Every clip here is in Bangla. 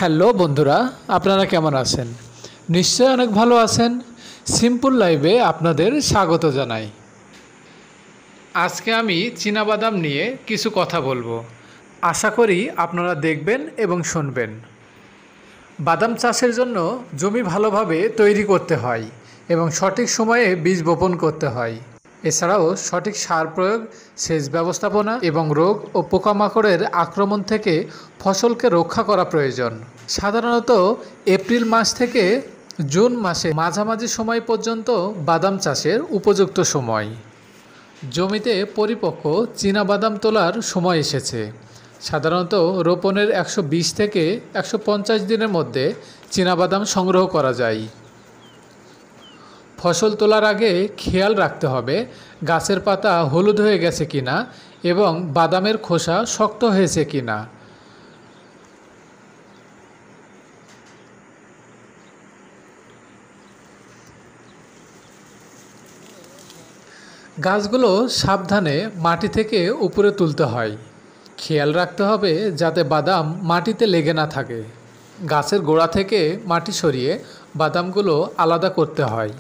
হ্যালো বন্ধুরা, আপনারা কেমন আছেন? নিশ্চয়ই অনেক ভালো আছেন। সিম্পল লাইভে আপনাদের স্বাগত জানাই। আজকে আমি চীনাবাদাম নিয়ে কিছু কথা বলবো। আশা করি আপনারা দেখবেন এবং শুনবেন। বাদাম চাষের জন্য জমি ভালোভাবে তৈরি করতে হয় এবং সঠিক সময়ে বীজ বপন করতে হয়। এছাড়াও সঠিক সার প্রয়োগ, সেচ ব্যবস্থাপনা এবং রোগ ও পোকামাকড়ের আক্রমণ থেকে ফসলকে রক্ষা করা প্রয়োজন। সাধারণত এপ্রিল মাস থেকে জুন মাসে মাঝামাঝি সময় পর্যন্ত বাদাম চাষের উপযুক্ত সময়। জমিতে পরিপক্ক চীনাবাদাম তোলার সময় এসেছে। সাধারণত রোপণের 120 থেকে 150 দিনের মধ্যে চীনাবাদাম সংগ্রহ করা যায়। ফসল তোলার আগে খেয়াল রাখতে হবে গাছের পাতা হলুদ হয়ে গেছে কিনা এবং বাদামের খোসা শক্ত হয়েছে কিনা। গাছগুলো সাবধানে মাটি থেকে উপরে তুলতে হয়। খেয়াল রাখতে হবে যাতে বাদাম মাটিতে লেগে না থাকে। গাছের গোড়া থেকে মাটি সরিয়ে বাদামগুলো আলাদা করতে হয়।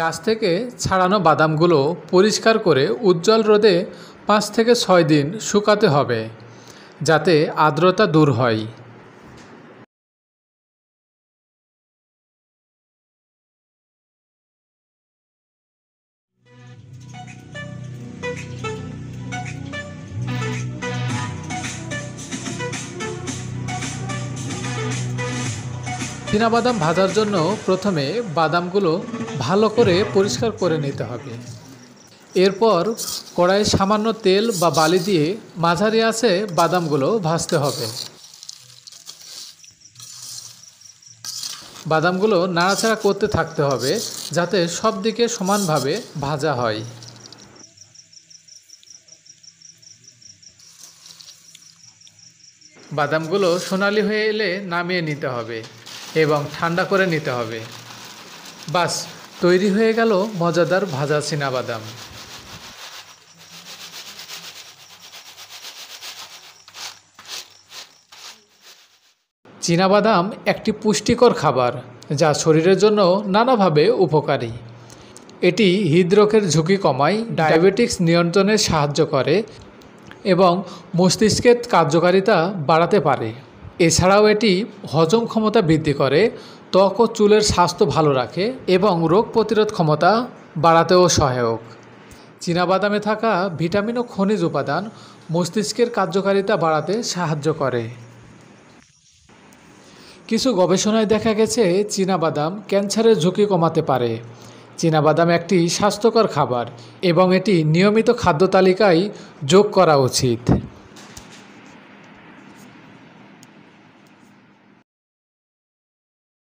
গাছ থেকে ছাড়ানো বাদামগুলো পরিষ্কার করে উজ্জ্বল রোদে 5 থেকে 6 দিন শুকাতে হবে যাতে আর্দ্রতা দূর হয়। চীনাবাদাম ভাজার জন্য প্রথমে বাদামগুলো ভালো করে পরিষ্কার করে নিতে হবে। এরপর কড়াইয়ে সামান্য তেল বা বালি দিয়ে মাঝারি আঁচে বাদামগুলো ভাজতে হবে। বাদামগুলো নাড়াচাড়া করতে থাকতে হবে যাতে সব দিকে সমানভাবে ভাজা হয়। বাদামগুলো সোনালি হয়ে এলে নামিয়ে নিতে হবে এবং ঠান্ডা করে নিতে হবে। বাস, তৈরি হয়ে গেল মজাদার ভাজা চীনাবাদাম। চীনাবাদাম একটি পুষ্টিকর খাবার যা শরীরের জন্য নানাভাবে উপকারী। এটি হৃদরোগের ঝুঁকি কমায়, ডায়াবেটিস নিয়ন্ত্রণে সাহায্য করে এবং মস্তিষ্কের কার্যকারিতা বাড়াতে পারে। এছাড়াও এটি হজম ক্ষমতা বৃদ্ধি করে, ত্বক ও চুলের স্বাস্থ্য ভালো রাখে এবং রোগ প্রতিরোধ ক্ষমতা বাড়াতেও সহায়ক। চীনাবাদামে থাকা ভিটামিন ও খনিজ উপাদান মস্তিষ্কের কার্যকারিতা বাড়াতে সাহায্য করে। কিছু গবেষণায় দেখা গেছে চীনাবাদাম ক্যান্সারের ঝুঁকি কমাতে পারে। চীনাবাদাম একটি স্বাস্থ্যকর খাবার এবং এটি নিয়মিত খাদ্য তালিকায় যোগ করা উচিত।